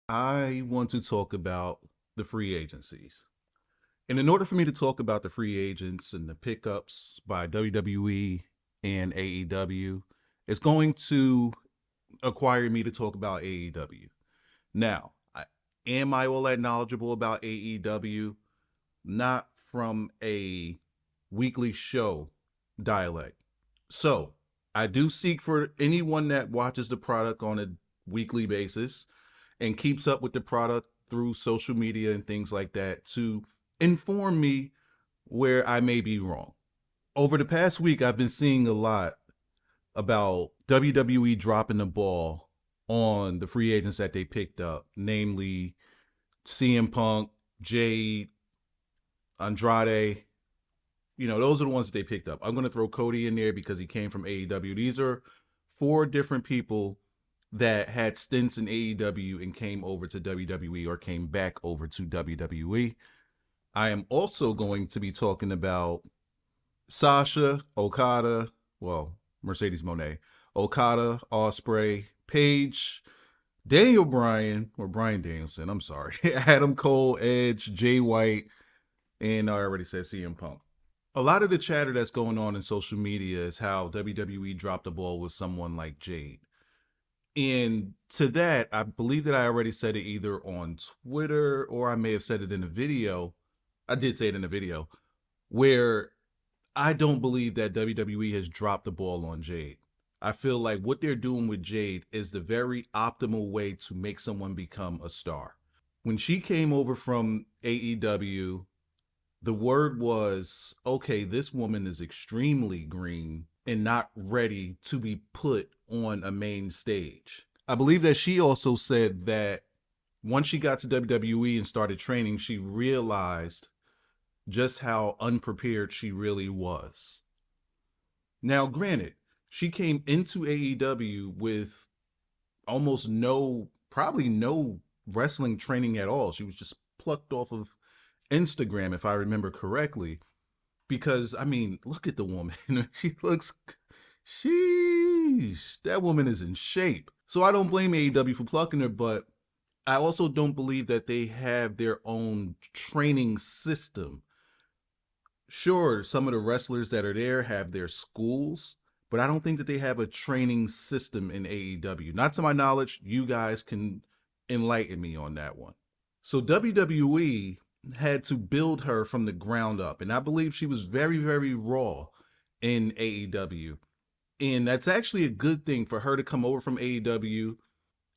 I want to talk about the free agencies. And in order for me to talk about the free agents and the pickups by WWE and AEW, it's going to acquire me to talk about AEW. Now, am I all that knowledgeable about AEW? Not from a weekly show dialect. So, I do seek for anyone that watches the product on a weekly basis and keeps up with the product through social media and things like that to inform me where I may be wrong. Over the past week, I've been seeing a lot about WWE dropping the ball on the free agents that they picked up, namely CM Punk, Jade, Andrade. Those are the ones that they picked up. I'm going to throw Cody in there because he came from AEW. These are four different people that had stints in AEW and came over to WWE or came back over to WWE. I am also going to be talking about Sasha, Okada, Mercedes Moné, Okada, Osprey, Paige, Daniel Bryan, or Bryan Danielson, I'm sorry, Adam Cole, Edge, Jay White, and I already said CM Punk. A lot of the chatter that's going on in social media is how WWE dropped the ball with someone like Jade. And to that, I believe that I already said it either on Twitter or I may have said it in a video. I did say it in a video where I don't believe that WWE has dropped the ball on Jade. I feel like what they're doing with Jade is the very optimal way to make someone become a star. When she came over from AEW, the word was, okay, this woman is extremely green and not ready to be put on a main stage. I believe that she also said that once she got to WWE and started training, she realized just how unprepared she really was. Now, granted, she came into AEW with probably no wrestling training at all. She was just plucked off of Instagram, if I remember correctly. Because, look at the woman. Sheesh, that woman is in shape. So I don't blame AEW for plucking her, but I also don't believe that they have their own training system. Sure, some of the wrestlers that are there have their schools, but I don't think that they have a training system in AEW. Not to my knowledge, you guys can enlighten me on that one. So WWE had to build her from the ground up, and I believe she was very, very raw in AEW. And that's actually a good thing for her to come over from AEW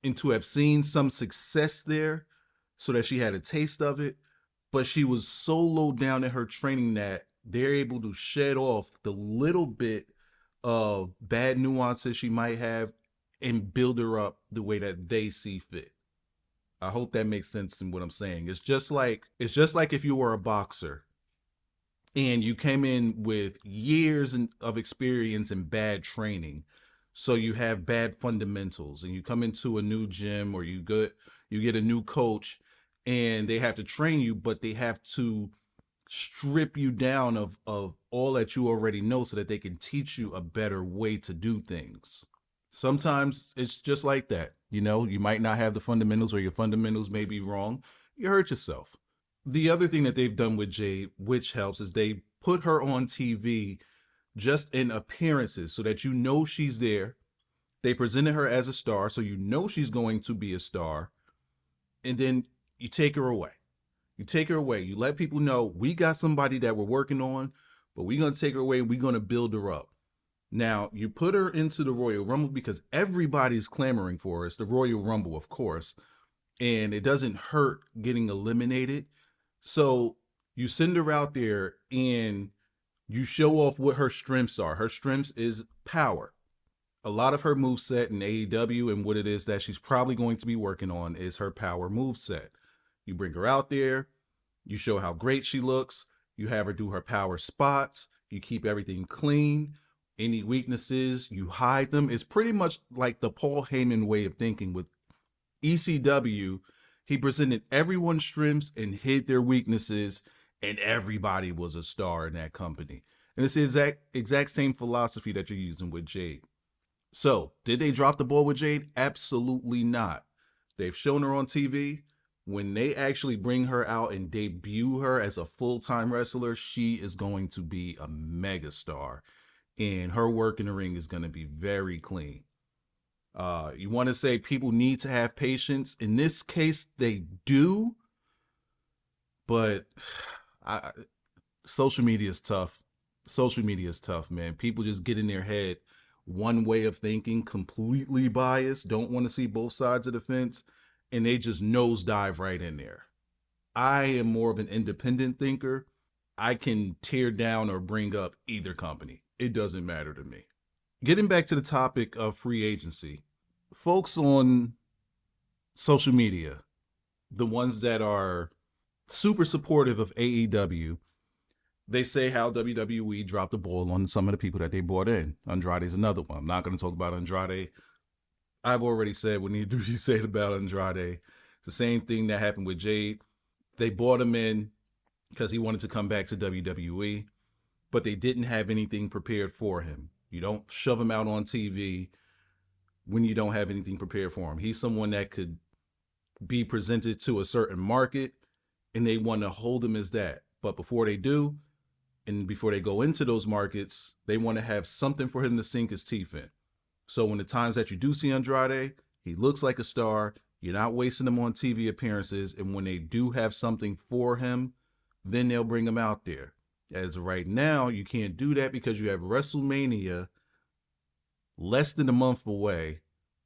and to have seen some success there so that she had a taste of it. But she was so low down in her training that they're able to shed off the little bit of bad nuances she might have and build her up the way that they see fit. I hope that makes sense in what I'm saying. It's just like if you were a boxer and you came in with years of experience and bad training. So you have bad fundamentals and you come into a new gym or you get a new coach and they have to train you, but they have to strip you down of all that you already know so that they can teach you a better way to do things. Sometimes it's just like that. You might not have the fundamentals or your fundamentals may be wrong. You hurt yourself. The other thing that they've done with Jade, which helps, is they put her on TV just in appearances so that you know she's there. They presented her as a star, so you know she's going to be a star. And then you take her away. You take her away. You let people know we got somebody that we're working on, but we're going to take her away and we're going to build her up. Now, you put her into the Royal Rumble because everybody's clamoring for her. It's the Royal Rumble, of course, and it doesn't hurt getting eliminated. So you send her out there and you show off what her strengths are. Her strengths is power. A lot of her moveset in AEW and what it is that she's probably going to be working on is her power moveset. You bring her out there, you show how great she looks, you have her do her power spots, you keep everything clean. Any weaknesses, you hide them. It's pretty much like the Paul Heyman way of thinking with ECW. He presented everyone's strengths and hid their weaknesses, and everybody was a star in that company. And it's the exact same philosophy that you're using with Jade. So, did they drop the ball with Jade? Absolutely not. They've shown her on TV. When they actually bring her out and debut her as a full-time wrestler, she is going to be a megastar. And her work in the ring is going to be very clean. You want to say people need to have patience. In this case, they do. But social media is tough. Social media is tough, man. People just get in their head one way of thinking, completely biased, don't want to see both sides of the fence, and they just nosedive right in there. I am more of an independent thinker. I can tear down or bring up either company. It doesn't matter to me. Getting back to the topic of free agency, folks on social media, the ones that are super supportive of AEW, they say how WWE dropped the ball on some of the people that they brought in. Andrade's another one. I'm not going to talk about Andrade. I've already said what needs to be said about Andrade. It's the same thing that happened with Jade. They brought him in because he wanted to come back to WWE, but they didn't have anything prepared for him. You don't shove him out on TV when you don't have anything prepared for him. He's someone that could be presented to a certain market, and they want to hold him as that. But before they do, and before they go into those markets, they want to have something for him to sink his teeth in. So when the times that you do see Andrade, he looks like a star. You're not wasting him on TV appearances. And when they do have something for him, then they'll bring him out there. As of right now, you can't do that because you have WrestleMania less than a month away.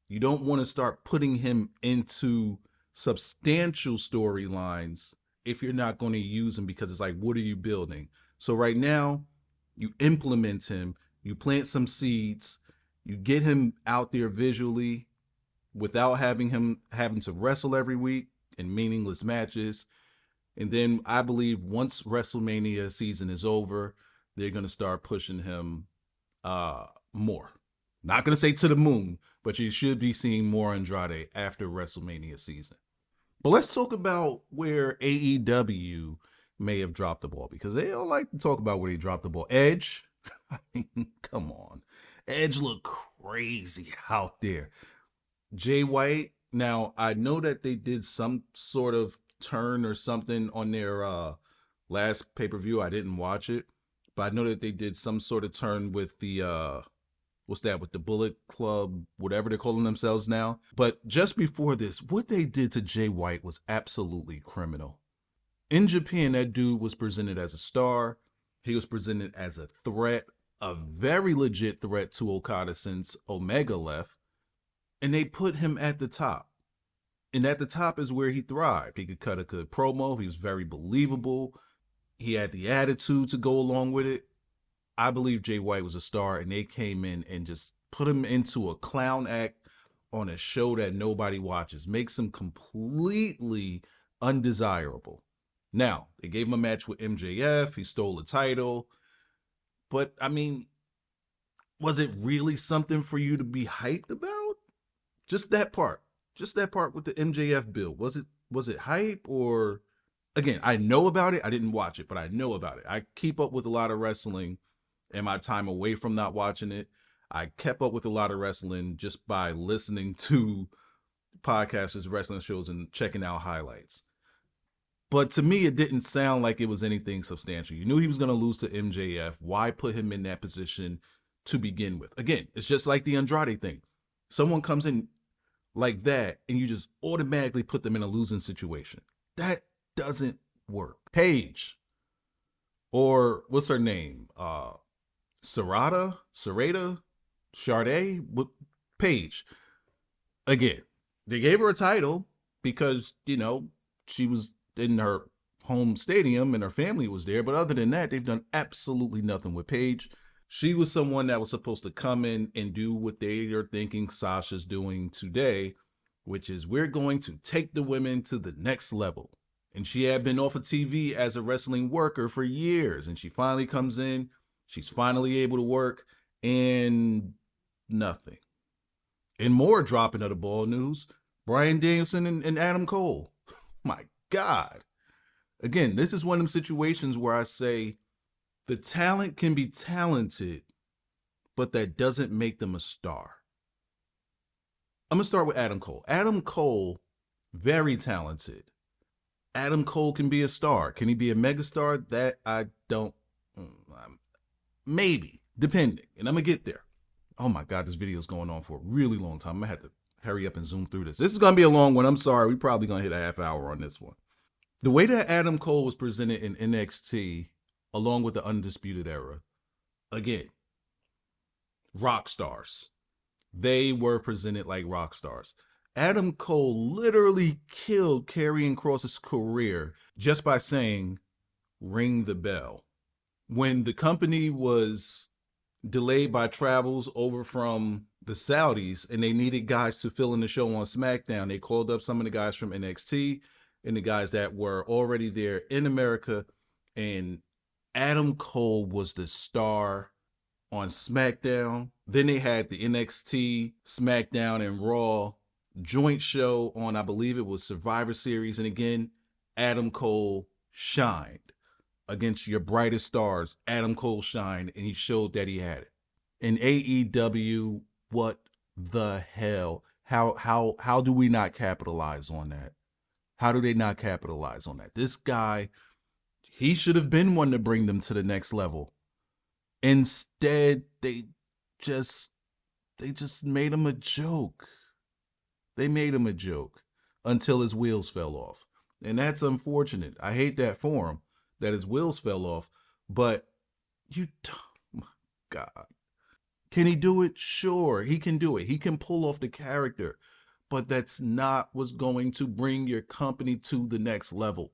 You don't want to start putting him into substantial storylines if you're not going to use him, because it's like, what are you building? So right now, you implement him, you plant some seeds, you get him out there visually without having him having to wrestle every week in meaningless matches. And then I believe once WrestleMania season is over, they're going to start pushing him more. Not going to say to the moon, but you should be seeing more Andrade after WrestleMania season. But let's talk about where AEW may have dropped the ball, because they don't like to talk about where they dropped the ball. Edge, I mean, come on. Edge looked crazy out there. Jay White, now I know that they did some sort of turn or something on their last pay-per-view. I didn't watch it, but I know that they did some sort of turn with the with the Bullet Club, whatever they're calling themselves now. But just before this, what they did to Jay White was absolutely criminal. In Japan, that dude was presented as a star. He was presented as a threat, a very legit threat to Okada since Omega left. And they put him at the top. And at the top is where he thrived. He could cut a good promo. He was very believable. He had the attitude to go along with it. I believe Jay White was a star, and they came in and just put him into a clown act on a show that nobody watches. Makes him completely undesirable. Now, they gave him a match with MJF. He stole the title. But, I mean, was it really something for you to be hyped about? Just that part. Just that part with the MJF build. Was it hype, or... Again, I know about it. I didn't watch it, but I know about it. I keep up with a lot of wrestling in my time away from not watching it. I kept up with a lot of wrestling just by listening to podcasters, wrestling shows, and checking out highlights. But to me, it didn't sound like it was anything substantial. You knew he was going to lose to MJF. Why put him in that position to begin with? Again, it's just like the Andrade thing. Someone comes in like that, and you just automatically put them in a losing situation. That doesn't work. Paige, or what's her name? Sarada, Paige. Again, they gave her a title because, she was in her home stadium and her family was there. But other than that, they've done absolutely nothing with Paige. She was someone that was supposed to come in and do what they are thinking Sasha's doing today, which is we're going to take the women to the next level. And she had been off of TV as a wrestling worker for years. And she finally comes in. She's finally able to work. And nothing. And more dropping of the ball news. Bryan Danielson and Adam Cole. My God. Again, this is one of them situations where I say the talent can be talented, but that doesn't make them a star. I'm going to start with Adam Cole. Adam Cole Very talented. Adam Cole can be a star. Can he be a megastar? That I don't. Maybe, depending. And I'm going to get there. Oh my God, this video is going on for a really long time. I'm going to have to hurry up and zoom through this. This is going to be a long one. I'm sorry. We're probably going to hit a half hour on this one. The way that Adam Cole was presented in NXT, along with the Undisputed Era, again, rock stars. They were presented like rock stars. Adam Cole literally killed Karrion Kross's career just by saying, ring the bell. When the company was delayed by travels over from the Saudis and they needed guys to fill in the show on SmackDown, they called up some of the guys from NXT and the guys that were already there in America, and Adam Cole was the star on SmackDown. Then they had the NXT, SmackDown, and Raw joint show on, I believe it was Survivor Series. And again, Adam Cole shined. Against your brightest stars, Adam Cole shined, and he showed that he had it. In AEW, what the hell? How do we not capitalize on that? How do they not capitalize on that? This guy, he should have been one to bring them to the next level. Instead, they just made him a joke. They made him a joke until his wheels fell off. And that's unfortunate. I hate that for him, that his wheels fell off. But oh my God. Can he do it? Sure, he can do it. He can pull off the character. But that's not what's going to bring your company to the next level.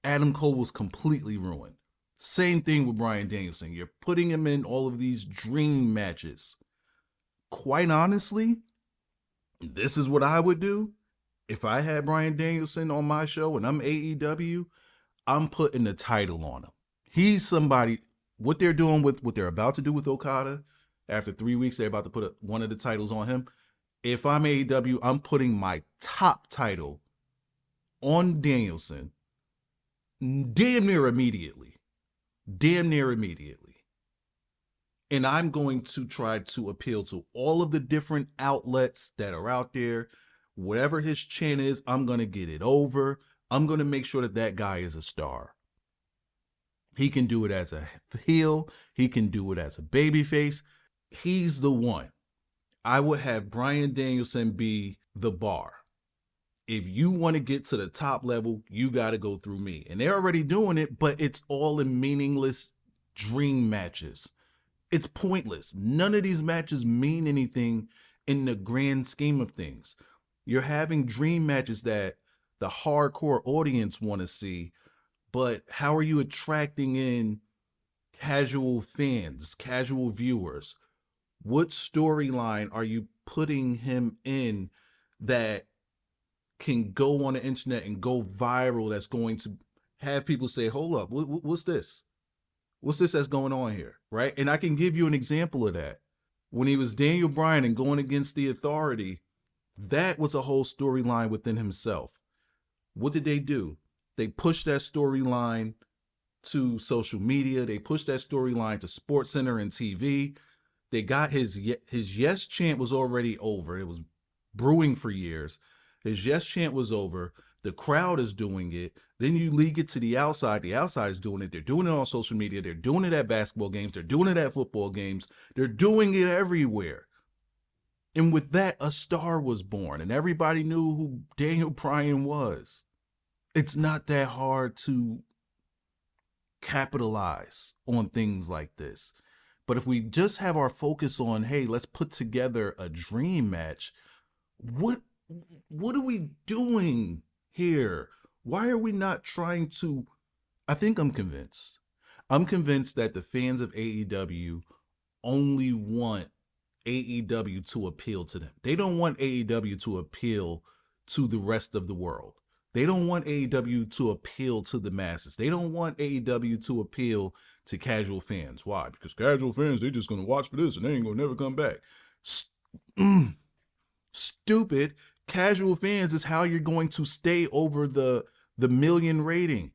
Adam Cole was completely ruined. Same thing with Bryan Danielson. You're putting him in all of these dream matches. Quite honestly, this is what I would do. If I had Bryan Danielson on my show and I'm AEW, I'm putting the title on him. He's somebody, what they're doing with what they're about to do with Okada, after 3 weeks, they're about to put one of the titles on him. If I'm AEW, I'm putting my top title on Danielson damn near immediately. And I'm going to try to appeal to all of the different outlets that are out there. Whatever his chin is, I'm going to get it over. I'm going to make sure that that guy is a star. He can do it as a heel. He can do it as a babyface. He's the one. I would have Bryan Danielson be the bar. If you want to get to the top level, you got to go through me. And they're already doing it, but it's all in meaningless dream matches. It's pointless. None of these matches mean anything in the grand scheme of things. You're having dream matches that the hardcore audience want to see, but how are you attracting in casual fans, casual viewers? What storyline are you putting him in that can go on the internet and go viral, that's going to have people say, hold up, what's this? What's this that's going on here, right? And I can give you an example of that. When he was Daniel Bryan and going against the Authority, that was a whole storyline within himself. What did they do? They pushed that storyline to social media. They pushed that storyline to SportsCenter and TV. They got his yes chant was already over. It was brewing for years. His yes chant was over. The crowd is doing it. Then you leak it to the outside. The outside is doing it. They're doing it on social media. They're doing it at basketball games. They're doing it at football games. They're doing it everywhere. And with that, a star was born, and everybody knew who Daniel Bryan was. It's not that hard to capitalize on things like this. But if we just have our focus on, hey, let's put together a dream match, what are we doing here? Why are we not trying to? I think I'm convinced. I'm convinced that the fans of AEW only want AEW to appeal to them. They don't want AEW to appeal to the rest of the world. They don't want AEW to appeal to the masses. They don't want AEW to appeal to casual fans. Why? Because casual fans, they're just going to watch for this and they ain't going to never come back. Stupid. Casual fans is how you're going to stay over the million rating.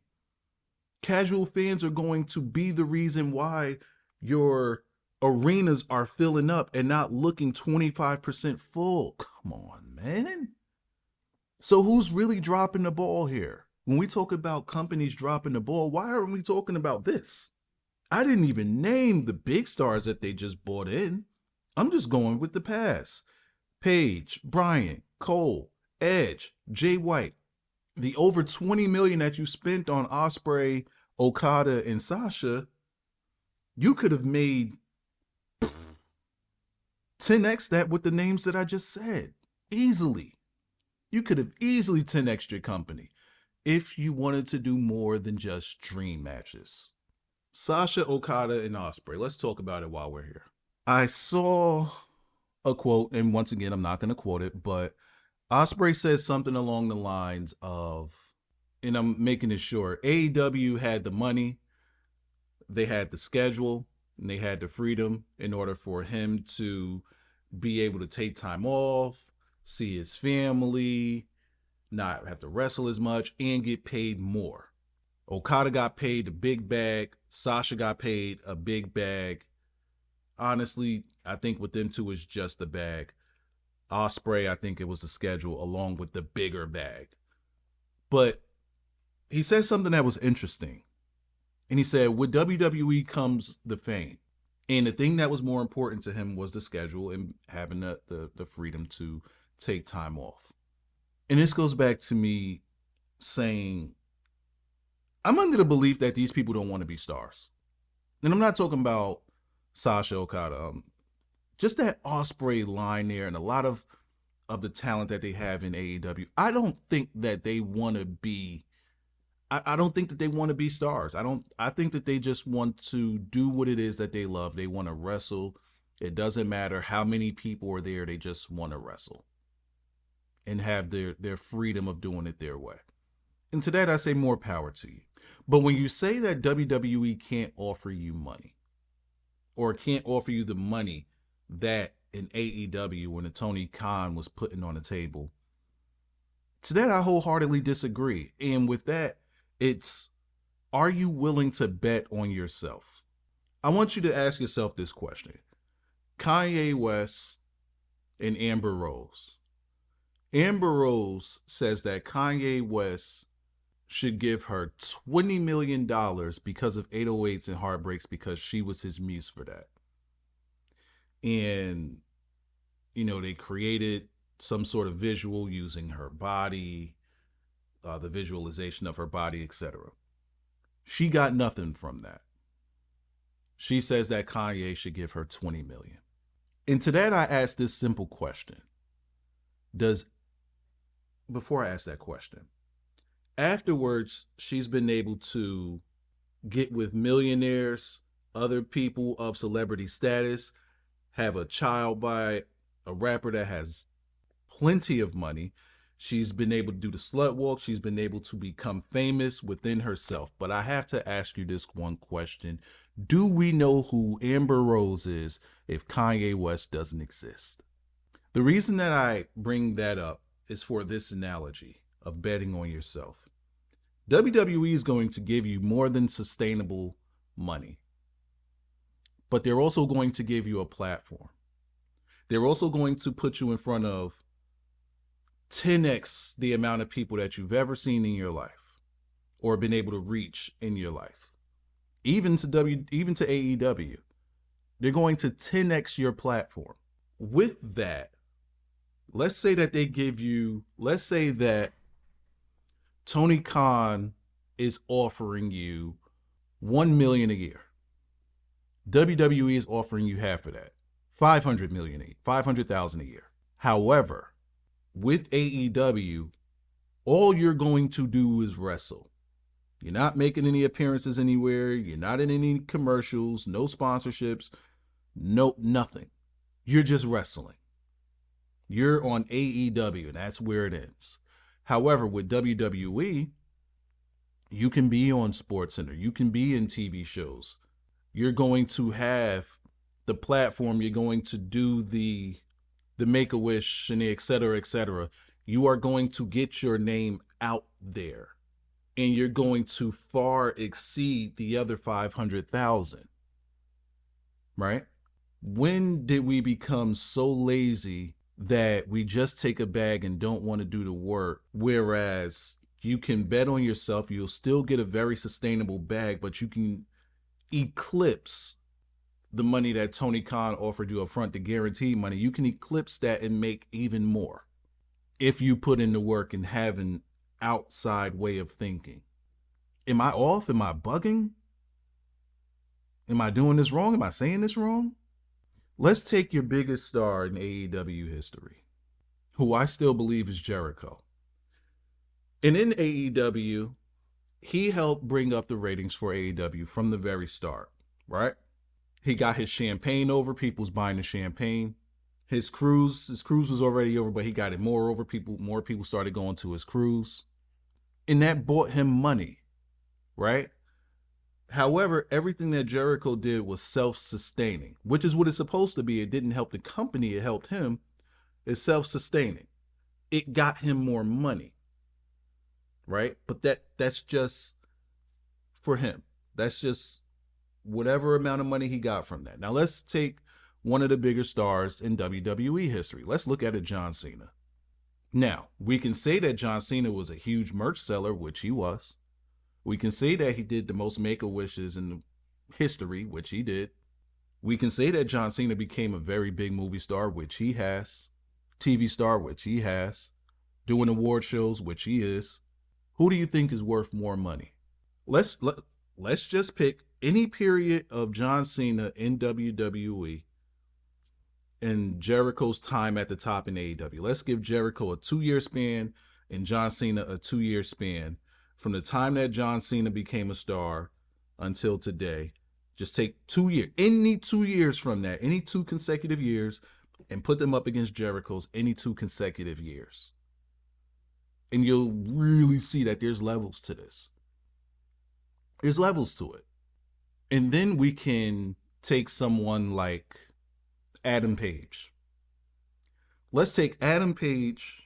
Casual fans are going to be the reason why your arenas are filling up and not looking 25% full. Come on, man. So who's really dropping the ball here? When we talk about companies dropping the ball, why aren't we talking about this? I didn't even name the big stars that they just bought in. I'm just going with the pass. Paige, Bryan, Cole, Edge, Jay White. The over $20 million that you spent on Osprey, Okada, and Sasha, you could have made 10x that with the names that I just said. Easily. You could have easily 10x your company if you wanted to do more than just dream matches. Sasha, Okada, and Osprey. Let's talk about it while we're here. I saw a quote, and once again, I'm not going to quote it, but Osprey says something along the lines of, and I'm making it short, AEW had the money, they had the schedule, and they had the freedom in order for him to be able to take time off, see his family, not have to wrestle as much, and get paid more. Okada got paid a big bag. Sasha got paid a big bag. Honestly, I think with them two is just the bag. Osprey, I think it was the schedule along with the bigger bag. But he said something that was interesting. And he said, with WWE comes the fame. And the thing that was more important to him was the schedule and having the freedom to take time off. And this goes back to me saying, I'm under the belief that these people don't want to be stars. And I'm not talking about Sasha Okada. Just that Osprey line there and a lot of the talent that they have in AEW. I don't think that they want to be, I don't think that they want to be stars. I think that they just want to do what it is that they love. They want to wrestle. It doesn't matter how many people are there. They just want to wrestle and have their freedom of doing it their way. And to that, I say more power to you. But when you say that WWE can't offer you money or can't offer you the money that in AEW when the Tony Khan was putting on the table, to that I wholeheartedly disagree. And with that, it's, are you willing to bet on yourself? I want you to ask yourself this question. Kanye West and Amber Rose. Amber Rose says that Kanye West should give her $20 million because of 808s and Heartbreaks because she was his muse for that. And, they created some sort of visual using her body, the visualization of her body, etc. She got nothing from that. She says that Kanye should give her $20 million. And to that, I ask this simple question. Before I ask that question, afterwards, she's been able to get with millionaires, other people of celebrity status, have a child by a rapper that has plenty of money. She's been able to do the slut walk. She's been able to become famous within herself. But I have to ask you this one question. Do we know who Amber Rose is if Kanye West doesn't exist? The reason that I bring that up is for this analogy of betting on yourself. WWE is going to give you more than sustainable money, but they're also going to give you a platform. They're also going to put you in front of 10x the amount of people that you've ever seen in your life or been able to reach in your life. Even to AEW. They're going to 10x your platform. With that, let's say that Tony Khan is offering you $1 million a year. WWE is offering you half of that, $500,000 a year. However, with AEW, all you're going to do is wrestle. You're not making any appearances anywhere. You're not in any commercials, no sponsorships, nothing. You're just wrestling. You're on AEW, and that's where it ends. However, with WWE, you can be on SportsCenter. You can be in TV shows. You're going to have the platform. You're going to do the Make-A-Wish and the et cetera, et cetera. You are going to get your name out there. And you're going to far exceed the other 500,000. Right? When did we become so lazy that we just take a bag and don't want to do the work. Whereas you can bet on yourself, you'll still get a very sustainable bag, but you can eclipse the money that Tony Khan offered you up front, the guaranteed money. You can eclipse that and make even more if you put in the work and have an outside way of thinking. Am I off? Am I bugging? Am I doing this wrong? Am I saying this wrong? Let's take your biggest star in AEW history, who I still believe is Jericho. And in AEW, he helped bring up the ratings for AEW from the very start, right? He got his champagne over. People's buying the champagne. His cruise was already over, but he got it more over. More people started going to his cruise. And that bought him money, right? However, everything that Jericho did was self-sustaining, which is what it's supposed to be. It didn't help the company, it helped him. It's self-sustaining. It got him more money, right? But that's just for him. That's just whatever amount of money he got from that. Now let's take one of the bigger stars in WWE history. Let's look at it, John Cena. Now, we can say that John Cena was a huge merch seller, which he was. We can say that he did the most Make-A-Wishes in history, which he did. We can say that John Cena became a very big movie star, which he has. TV star, which he has. Doing award shows, which he is. Who do you think is worth more money? Let's just pick any period of John Cena in WWE and Jericho's time at the top in AEW. Let's give Jericho a 2-year span and John Cena a 2-year span. From the time that John Cena became a star until today, just take 2 years, any 2 years from that, any 2 consecutive years, and put them up against Jericho's any 2 consecutive years. And you'll really see that there's levels to this. There's levels to it. And then we can take someone like Adam Page. Let's take Adam Page.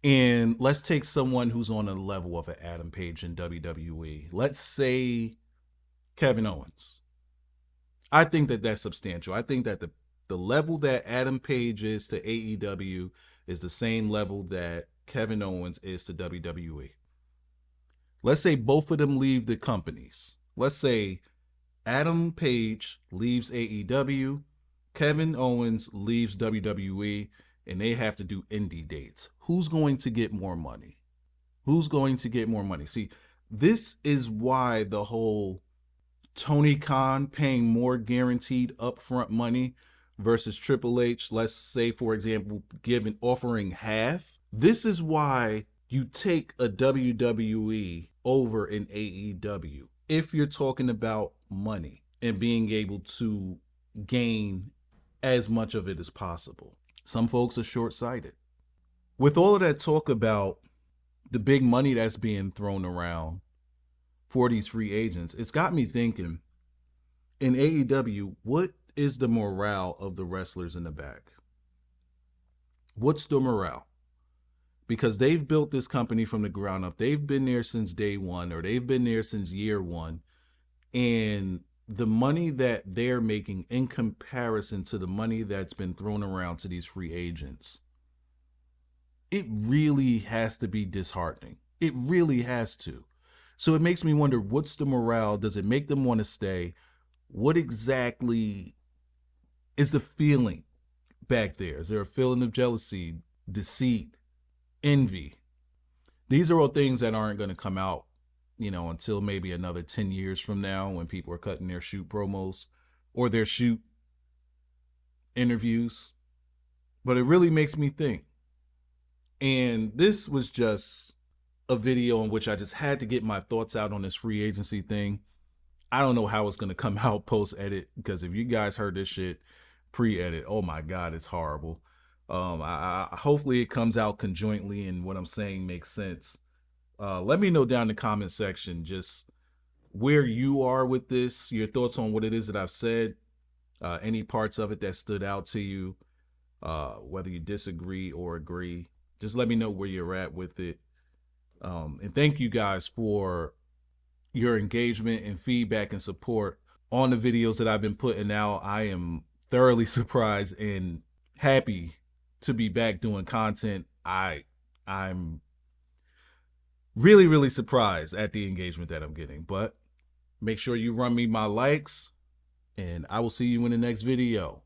And let's take someone who's on the level of an Adam Page in WWE. Let's say Kevin Owens. I think that that's substantial. I think that the level that Adam Page is to AEW is the same level that Kevin Owens is to WWE. Let's say both of them leave the companies. Let's say Adam Page leaves AEW, Kevin Owens leaves WWE, and they have to do indie dates. Who's going to get more money? Who's going to get more money? See, this is why the whole Tony Khan paying more guaranteed upfront money versus Triple H, let's say, for example, offering half. This is why you take a WWE over an AEW if you're talking about money and being able to gain as much of it as possible. Some folks are short-sighted. With all of that talk about the big money that's being thrown around for these free agents, it's got me thinking, in AEW, what is the morale of the wrestlers in the back? What's the morale? Because they've built this company from the ground up. They've been there since day one, or they've been there since year one. And the money that they're making in comparison to the money that's been thrown around to these free agents, it really has to be disheartening. It really has to. So it makes me wonder, what's the morale? Does it make them want to stay? What exactly is the feeling back there? Is there a feeling of jealousy, deceit, envy? These are all things that aren't going to come out, until maybe another 10 years from now, when people are cutting their shoot promos or their shoot interviews. But it really makes me think. And this was just a video in which I just had to get my thoughts out on this free agency thing. I don't know how it's going to come out post-edit, because if you guys heard this shit pre-edit, oh my God, it's horrible. Hopefully it comes out conjointly and what I'm saying makes sense. Let me know down in the comment section just where you are with this, your thoughts on what it is that I've said, any parts of it that stood out to you, whether you disagree or agree. Just let me know where you're at with it. And thank you guys for your engagement and feedback and support on the videos that I've been putting out. I am thoroughly surprised and happy to be back doing content. I'm really, really surprised at the engagement that I'm getting. But make sure you run me my likes, and I will see you in the next video.